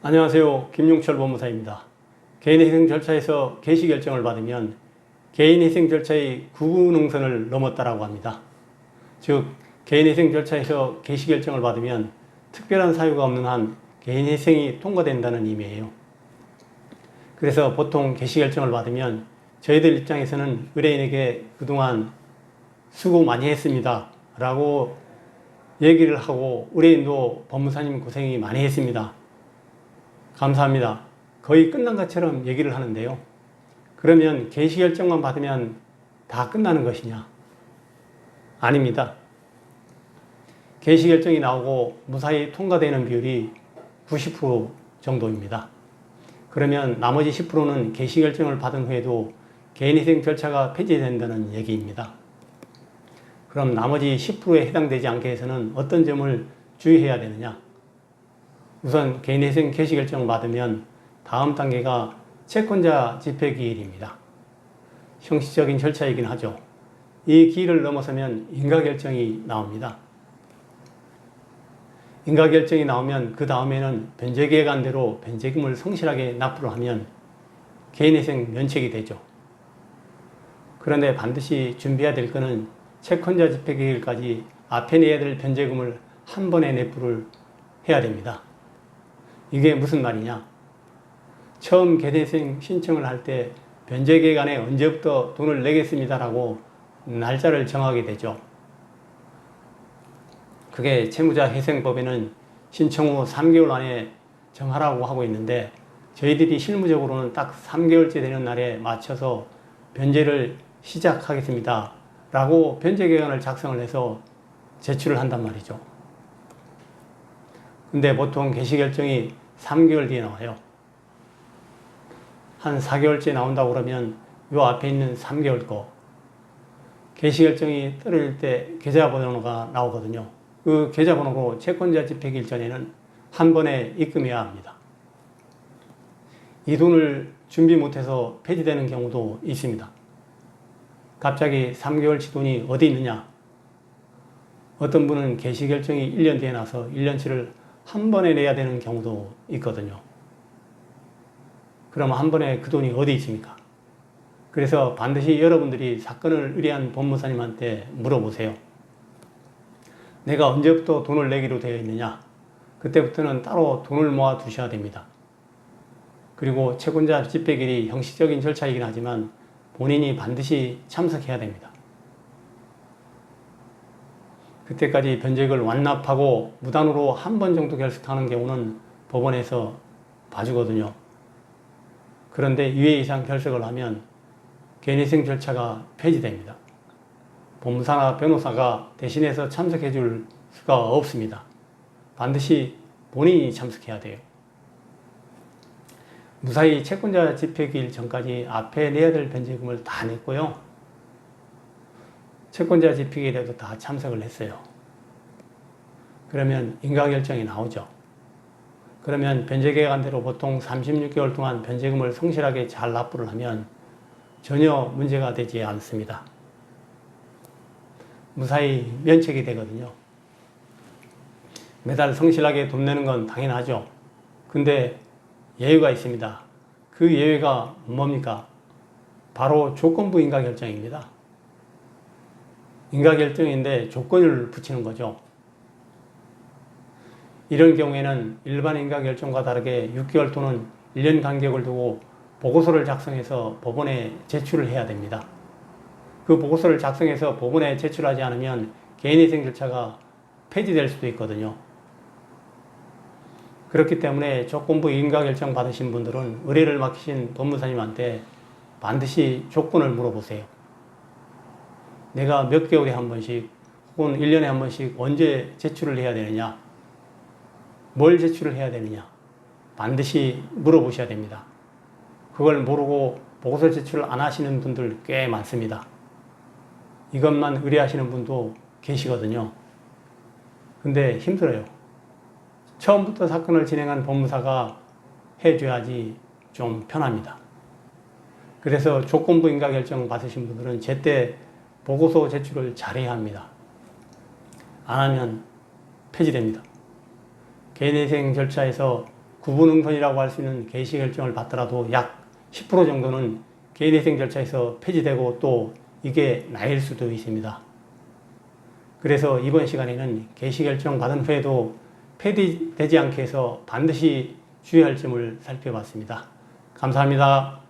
안녕하세요. 김용철 법무사입니다. 개인회생 절차에서 개시 결정을 받으면 개인회생 절차의 구분응선을 넘었다라고 합니다. 즉, 개인회생 절차에서 개시 결정을 받으면 특별한 사유가 없는 한 개인회생이 통과된다는 의미예요. 그래서 보통 개시 결정을 받으면 저희들 입장에서는 의뢰인에게 그동안 수고 많이 했습니다 라고 얘기를 하고, 의뢰인도 법무사님 고생이 많이 했습니다, 감사합니다, 거의 끝난 것처럼 얘기를 하는데요. 그러면 개시 결정만 받으면 다 끝나는 것이냐? 아닙니다. 개시 결정이 나오고 무사히 통과되는 비율이 90% 정도입니다. 그러면 나머지 10%는 개시 결정을 받은 후에도 개인회생 절차가 폐지된다는 얘기입니다. 그럼 나머지 10%에 해당되지 않게 해서는 어떤 점을 주의해야 되느냐? 우선 개인회생 개시 결정을 받으면 다음 단계가 채권자 집행기일입니다. 형식적인 절차이긴 하죠. 이 기일을 넘어서면 인가결정이 나옵니다. 인가결정이 나오면 그 다음에는 변제계획안대로 변제금을 성실하게 납부를 하면 개인회생 면책이 되죠. 그런데 반드시 준비해야 될 것은 채권자 집행기일까지 앞에 내야 될 변제금을 한 번에 납부를 해야 됩니다. 이게 무슨 말이냐? 처음 개인회생 신청을 할 때 변제계획안에 언제부터 돈을 내겠습니다라고 날짜를 정하게 되죠. 그게 채무자회생법에는 신청 후 3개월 안에 정하라고 하고 있는데, 저희들이 실무적으로는 딱 3개월째 되는 날에 맞춰서 변제를 시작하겠습니다 라고 변제계획안을 작성을 해서 제출을 한단 말이죠. 근데 보통 개시결정이 3개월 뒤에 나와요. 한 4개월째 나온다고 그러면 요 앞에 있는 3개월 거, 개시결정이 떨어질 때 계좌번호가 나오거든요. 그 계좌번호로 채권자 집행일 전에는 한 번에 입금해야 합니다. 이 돈을 준비 못해서 폐지되는 경우도 있습니다. 갑자기 3개월치 돈이 어디 있느냐? 어떤 분은 개시결정이 1년 뒤에 나서 1년치를 한 번에 내야 되는 경우도 있거든요. 그럼 한 번에 그 돈이 어디 있습니까? 그래서 반드시 여러분들이 사건을 의뢰한 법무사님한테 물어보세요. 내가 언제부터 돈을 내기로 되어 있느냐? 그때부터는 따로 돈을 모아 두셔야 됩니다. 그리고 채권자 집행일이 형식적인 절차이긴 하지만 본인이 반드시 참석해야 됩니다. 그때까지 변제액을 완납하고 무단으로 한 번 정도 결석하는 경우는 법원에서 봐주거든요. 그런데 2회 이상 결석을 하면 개인회생 절차가 폐지됩니다. 법무사나 변호사가 대신해서 참석해 줄 수가 없습니다. 반드시 본인이 참석해야 돼요. 무사히 채권자 집행일 전까지 앞에 내야 될 변제금을 다 냈고요. 채권자 집행일에도 다 참석을 했어요. 그러면 인가결정이 나오죠. 그러면 변제계획안대로 보통 36개월 동안 변제금을 성실하게 잘 납부를 하면 전혀 문제가 되지 않습니다. 무사히 면책이 되거든요. 매달 성실하게 돈 내는 건 당연하죠. 근데 예외가 있습니다. 그 예외가 뭡니까? 바로 조건부 인가결정입니다. 인가결정인데 조건을 붙이는 거죠. 이런 경우에는 일반 인가결정과 다르게 6개월 또는 1년 간격을 두고 보고서를 작성해서 법원에 제출을 해야 됩니다. 그 보고서를 작성해서 법원에 제출하지 않으면 개인회생 절차가 폐지될 수도 있거든요. 그렇기 때문에 조건부 인가결정 받으신 분들은 의뢰를 맡기신 법무사님한테 반드시 조건을 물어보세요. 내가 몇 개월에 한 번씩 혹은 1년에 한 번씩 언제 제출을 해야 되느냐, 뭘 제출을 해야 되느냐, 반드시 물어보셔야 됩니다. 그걸 모르고 보고서 제출을 안 하시는 분들 꽤 많습니다. 이것만 의뢰하시는 분도 계시거든요. 근데 힘들어요. 처음부터 사건을 진행한 법무사가 해줘야지 좀 편합니다. 그래서 조건부 인가결정 받으신 분들은 제때 보고서 제출을 잘해야 합니다. 안 하면 폐지됩니다. 개인회생 절차에서 구분응선이라고 할 수 있는 개시 결정을 받더라도 약 10% 정도는 개인회생 절차에서 폐지되고 또 이게 나일 수도 있습니다. 그래서 이번 시간에는 개시 결정 받은 후에도 폐지되지 않게 해서 반드시 주의할 점을 살펴봤습니다. 감사합니다.